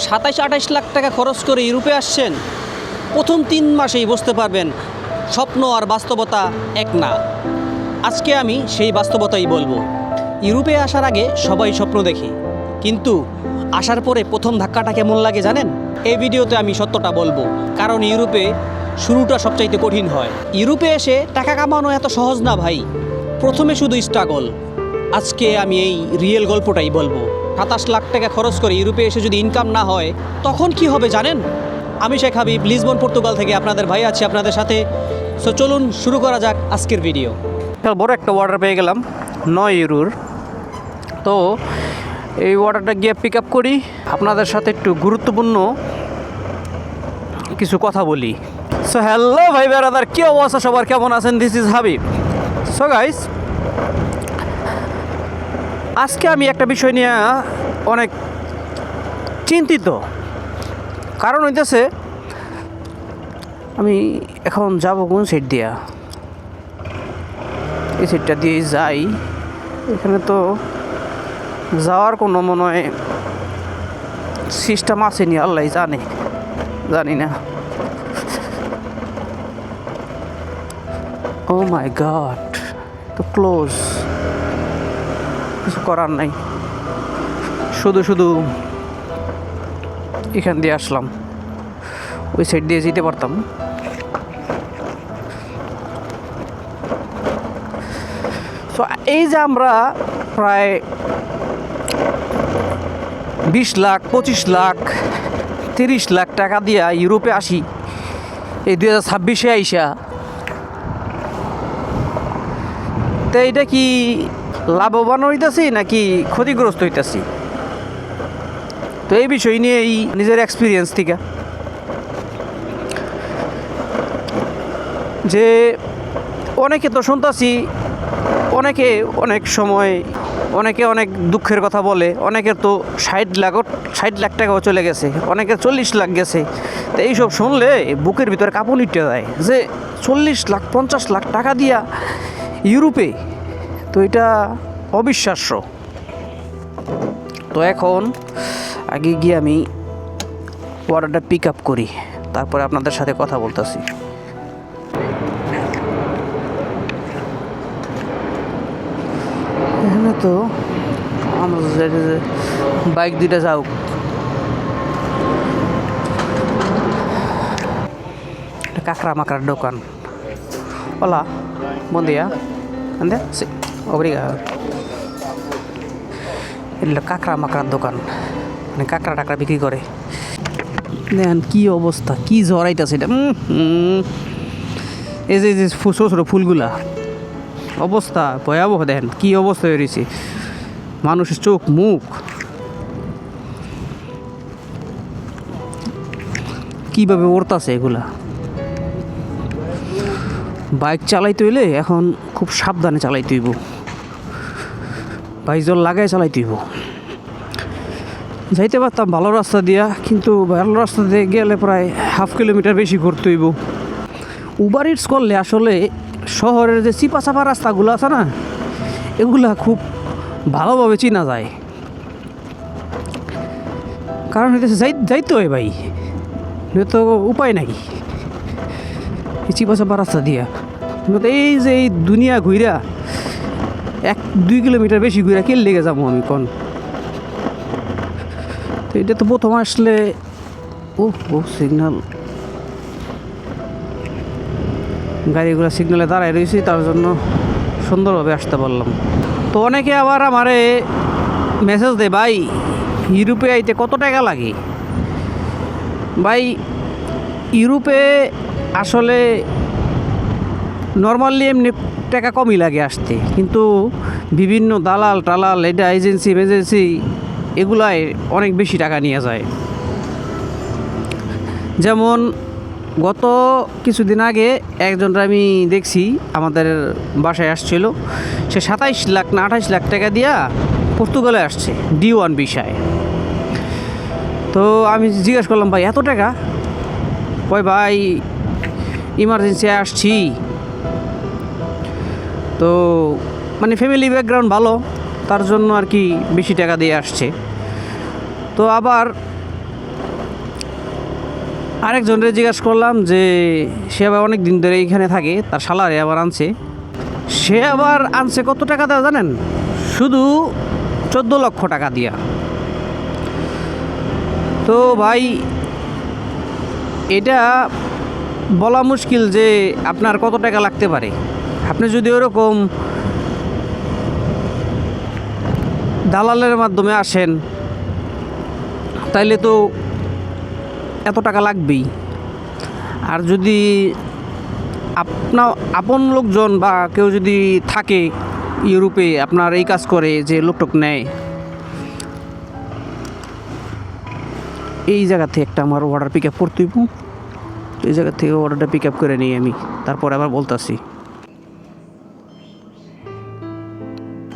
27-28 লাখ টাকা খরচ করে ইউরোপে আসছেন, প্রথম 3 মাসেই বুঝতে পারবেন স্বপ্ন আর বাস্তবতা এক না। আজকে আমি সেই বাস্তবতাই বলবো। ইউরোপে আসার আগে সবাই স্বপ্ন দেখে, কিন্তু আসার পরে প্রথম ধাক্কাটা কেমন লাগে জানেন? এই ভিডিওতে আমি সত্যটা বলবো, কারণ ইউরোপে শুরুটা সবচাইতে কঠিন হয়। ইউরোপে এসে টাকা কামানো এত সহজ না ভাই, প্রথমে শুধু স্ট্রাগল। আজকে আমি এই রিয়েল গল্পটাই বলবো। 27 লাখ টাকা খরচ করে ইউরোপে এসে যদি ইনকাম না হয়, তখন কি হবে জানেন? আমি শেখ হাবিব, লিসবন পর্তুগাল থেকে আপনাদের ভাই আছি আপনাদের সাথে। সো চলুন শুরু করা যাক আজকের ভিডিও। বড় একটা অর্ডার পেয়ে গেলাম 9 ইউরোর। তো এই অর্ডারটা গিয়ে পিক আপ করি, আপনাদের সাথে একটু গুরুত্বপূর্ণ কিছু কথা বলি। সো হ্যালো ভাই ব্রাদার, কী অবস্থা সবার, কেমন আছেন? This is Habib. So guys, আজকে আমি একটা বিষয় নিয়ে অনেক চিন্তিত। কারণ হইতেছে, আমি এখন যাব কোন সাইড দিয়া? এই সাইডটা দিয়ে যাই, এখানে তো যাওয়ার কোনো মনে হয় সিস্টেম আসেনি, আল্লাহ জানি না। ও মাই গড, তো ক্লোজ, কিছু করার নাই, শুধু এখান দিয়ে আসলাম, ওই সাইড দিয়ে যেতে পারতাম। সো এই যে আমরা প্রায় 20 লাখ 25 লাখ 30 লাখ টাকা দিয়া ইউরোপে আসি এই 2026-এ আইসা, তো এইটা কি লাভবান হইতেছি নাকি ক্ষতিগ্রস্ত হইতেছি? তো এই বিষয় নিয়ে এই নিজের এক্সপিরিয়েন্স থেকে, যে অনেকে তো শুনতেছি, অনেকে অনেক সময় অনেক দুঃখের কথা বলে। অনেকের তো 60 লাখ টাকাও চলে গেছে, অনেকের 40 লাখ গেছে। তো এইসব শুনলে বুকের ভিতরে কাঁপুনি উঠে যায় যে 40 লাখ 50 লাখ টাকা দিয়া ইউরোপে, তো এটা অবিশ্বাস্য। তো এখন আগে গিয়ে আমি অর্ডারটা পিক আপ করি, তারপরে আপনাদের সাথে কথা বলতেছি। এখানে তো আমরা বাইক দুইটা যাও, কাঁকড়া মাকড়ার দোকান। OLA buen día, ¿ande? Sí, obrigado. এটা কাঁকড়া মাকড়ার দোকান, মানে কাঁকড়া টাকড়া বিক্রি করে। দেখেন কী অবস্থা, কী জড়াইতেছে এটা। এই যে ছোটো ছোটো ফুলগুলা, অবস্থা ভয়াবহ। দেখেন কী অবস্থা হয়ে রয়েছে, মানুষের চোখ মুখ কীভাবে ওড়তাছে এগুলা। বাইক চালাইতে হইলে এখন খুব সাবধানে চালাইতে হইব, বাইজল লাগাই চালাইতে হইব। যাইতে পারতাম ভালো রাস্তা দিয়া, কিন্তু ভালো রাস্তা দিয়ে গেলে প্রায় 1/2 কিলোমিটার বেশি ঘুরতে হইব। উবার ইটস করলে আসলে শহরের যে চিপা চাপা রাস্তাগুলো আছে না, এগুলা খুব ভালোভাবে চিনা যায়। কারণ হইতেছে যাইতে হয় ভাই, তো উপায় নাই এই চিপা চাপা রাস্তা দিয়া। এই যে এই দুনিয়া ঘুরা 1-2 কিলোমিটার বেশি ঘুরা কে লেগে যাবো আমি কোন? তো এটা তো প্রথম আসলে ও সিগন্যাল, গাড়িগুলো সিগন্যালে দাঁড়ায় রয়েছি, তার জন্য সুন্দরভাবে আসতে পারলাম। তো অনেকে আবার আমারে মেসেজ দেয়, ভাই ইউরোপে আইতে কত টাকা লাগে? ভাই ইউরোপে আসলে নর্মালি এমনি টাকা কমই লাগে আসতে, কিন্তু বিভিন্ন দালাল টালাল, এটা এজেন্সি এগুলাই অনেক বেশি টাকা নিয়ে যায়। যেমন গত কিছুদিন আগে একজনটা আমি দেখছি আমাদের বাসায় আসছিল, সে 27 লাখ না 28 লাখ টাকা দিয়া পর্তুগালে আসছে D1 ভিসায়। তো আমি জিজ্ঞেস করলাম, ভাই এত টাকা? কয় ভাই ইমার্জেন্সি আসছি, তো মানে ফ্যামিলি ব্যাকগ্রাউন্ড ভালো, তার জন্য আর কি বেশি টাকা দিয়ে আসছে। তো আবার আরেকজনরে জিজ্ঞাসা করলাম যে সে আবার অনেক দিন ধরে এইখানে থাকে, তার শালারে আবার আনছে। সে আবার আনছে কত টাকা দেওয়া জানেন? শুধু 14 লক্ষ টাকা দিয়া। তো ভাই এটা বলা মুশকিল যে আপনার কত টাকা লাগতে পারে। আপনি যদি ওরকম দালালের মাধ্যমে আসেন তাইলে তো এত টাকা লাগবেই। আর যদি আপনার আপন লোকজন বা কেউ যদি থাকে ইউরোপে আপনার এই কাজ করে যে লোকটোক নেয়, এই জায়গা থেকে একটা আমার অর্ডার পিক আপ করতে হইব। এই জায়গা থেকে অর্ডারটা পিক আপ করে নিই আমি, তারপরে আবার বলতাছি।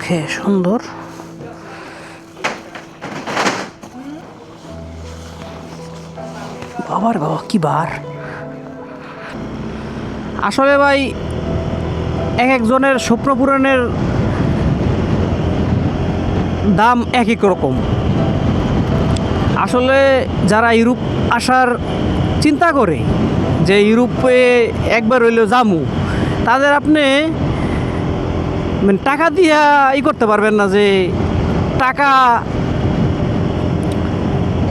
হ্যাঁ সুন্দর। বাবার বাবা কি বার। আসলে ভাই এক একজনের স্বপ্ন পূরণের দাম এক এক রকম। আসলে যারা ইউরোপ আসার চিন্তা করে যে ইউরোপে একবার হইলেও যামু, তাদের আপনি মানে টাকা দিয়া করতে পারবেন না যে টাকা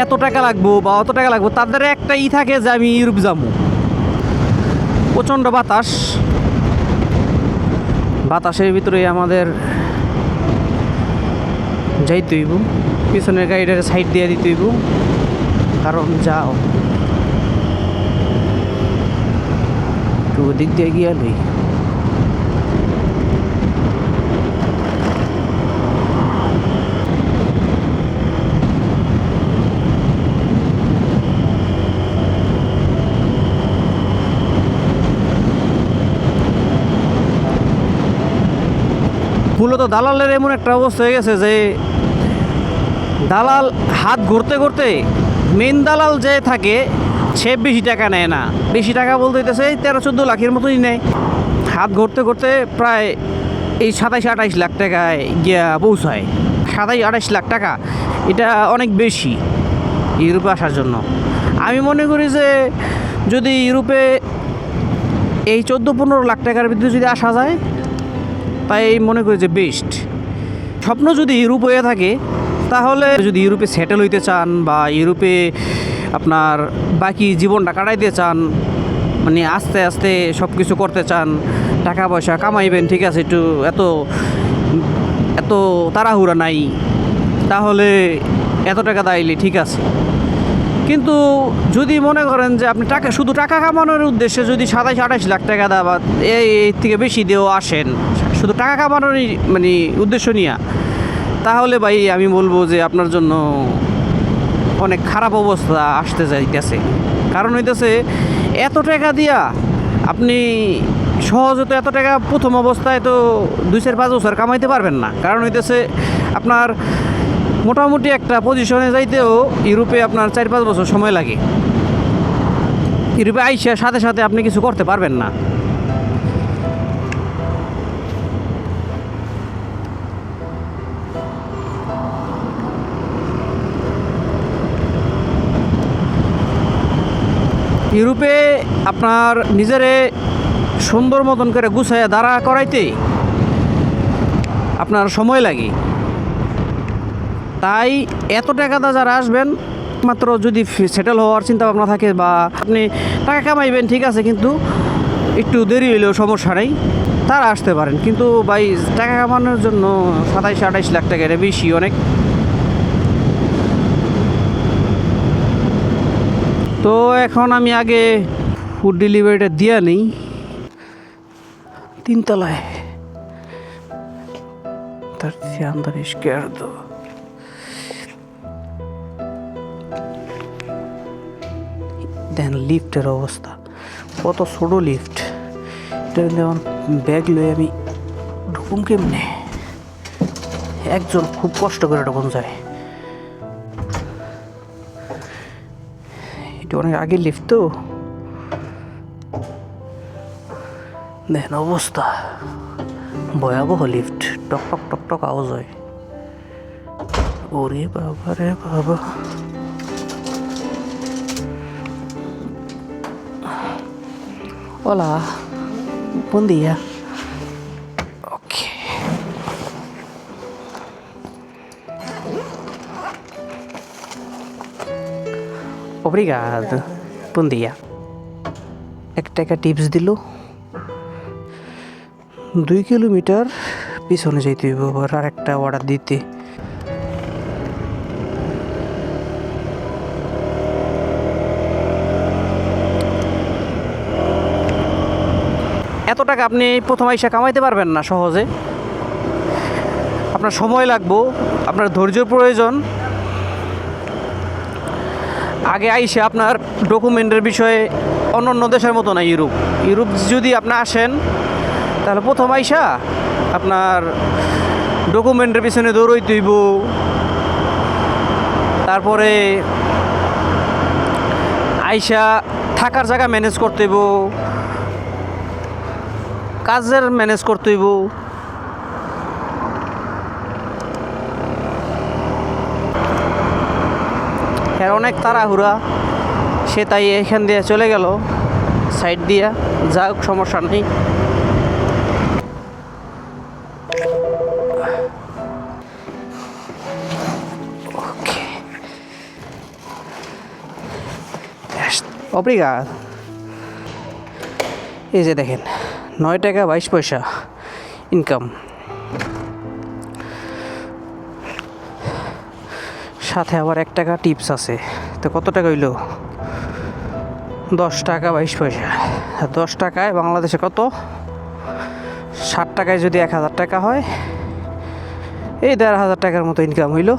এত টাকা লাগবো বা অত টাকা লাগবো। তাদের একটা থাকে যে আমি ইউরোপ যাবো। প্রচণ্ড বাতাসের ভিতরে আমাদের যাইতে হইব। পিছনের গাড়িটার সাইড দিয়ে দিতে হইব, কারণ যাও একটু ওদিক দিয়ে গিয়ে লই। মূলত দালালের এমন একটা অবস্থা হয়ে গেছে যে দালাল হাত ঘুরতে ঘুরতে মেন দালাল যে থাকে সে বেশি টাকা নেয় না। বেশি টাকা বলতে হইতেছে 13-14 লাখের মতোই নেয়। হাত ঘুরতে ঘুরতে প্রায় এই 27-28 লাখ টাকায় গিয়া পৌঁছায়। 27-28 লাখ টাকা এটা অনেক বেশি ইউরোপে আসার জন্য। আমি মনে করি যে যদি ইউরোপে এই 14-15 লাখ টাকার ভিতরে যদি আসা যায়, তাই মনে করি যে বেস্ট। স্বপ্ন যদি ইউরোপ হয়ে থাকে, তাহলে যদি ইউরোপে সেটেল হইতে চান বা ইউরোপে আপনার বাকি জীবনটা কাটাইতে চান, মানে আস্তে আস্তে সব কিছু করতে চান, টাকা পয়সা কামাইবেন, ঠিক আছে, একটু এত তাড়াহুড়া নাই, তাহলে এত টাকা দাইলে ঠিক আছে। কিন্তু যদি মনে করেন যে আপনি শুধু টাকা কামানোর উদ্দেশ্যে যদি 27-28 লাখ টাকা দেওয়া বা এই থেকে বেশি দিয়েও আসেন শুধু টাকা কামানোরই মানে উদ্দেশ্য নিয়ে, তাহলে ভাই আমি বলবো যে আপনার জন্য অনেক খারাপ অবস্থা আসতে যাইতেছে। কারণ হইতেছে এত টাকা দিয়া আপনি সহজে তো এত টাকা প্রথম অবস্থায় তো 2-5 বছর কামাইতে পারবেন না। কারণ হইতেছে আপনার মোটামুটি একটা পজিশনে যাইতেও ইউরোপে আপনার 4-5 বছর সময় লাগে। ইউরোপে আইসার সাথে সাথে আপনি কিছু করতে পারবেন না। ইউরোপে আপনার নিজেরে সুন্দর মতন করে গুছাইয়া দাঁড়া করাইতে আপনার সময় লাগে। তাই এত টাকাটা যারা আসবেন, মাত্র যদি সেটেল হওয়ার চিন্তা ভাবনা থাকে বা আপনি টাকা কামাইবেন, ঠিক আছে, কিন্তু একটু দেরি হইলেও সমস্যা নেই, তারা আসতে পারেন। কিন্তু ভাই টাকা কামানোর জন্য 27-28 লাখ টাকা এটা বেশি অনেক। তো এখন আমি আগে ফুড ডেলিভারিটা দিয়া নেই 3 তলায়। তার আন্দার ইস্কেয়ারদো দেন লিফটের অবস্থা কত ছোট লিফট। এটা যেমন ব্যাগ লয়ে আমি ঢুকুম কেমনে, একজন খুব কষ্ট করে ঢুকুন যায়। এটা অনেক আগে লিফট তো, দেখেন অবস্থা ভয়াবহ লিফট, টক টক টক টক আওয়াজ হয়। ওরে বাবা রে বাবা, Hola, buen día. Ok. Obrigado. Buen día. 1 টাকা টিপস দিল। 2 কিলোমিটার পিছনে যাইতে হইব আবার আরেকটা অর্ডার দিতে। এত টাকা আপনি প্রথম আইসা কামাইতে পারবেন না সহজে। আপনার সময় লাগবো, আপনার ধৈর্যের প্রয়োজন। আগে আইসা আপনার ডকুমেন্টের বিষয়ে অন্য দেশের মতো না ইউরোপ যদি আপনি আসেন তাহলে প্রথম আইসা আপনার ডকুমেন্টের পিছনে দৌড়ইতে হইব, তারপরে আইসা থাকার জায়গা ম্যানেজ করতে হইব, কাজের ম্যানেজ করতে হইব। এর অনেক তাড়াহুড়া, সে তাই এখান দিয়ে চলে গেল সাইড দিয়া, যাক সমস্যা নেই। Obrigado. এই যে দেখেন 9 টাকা 22 পয়সা ইনকাম, সাথে আবার 1 টাকা টিপস আছে। তো কত টাকা হইল? 10 টাকা 22 পয়সা। 10 টাকায় বাংলাদেশে কত? 60 টাকায় যদি 1000 টাকা হয়, এই 1500 টাকার মতো ইনকাম হইল।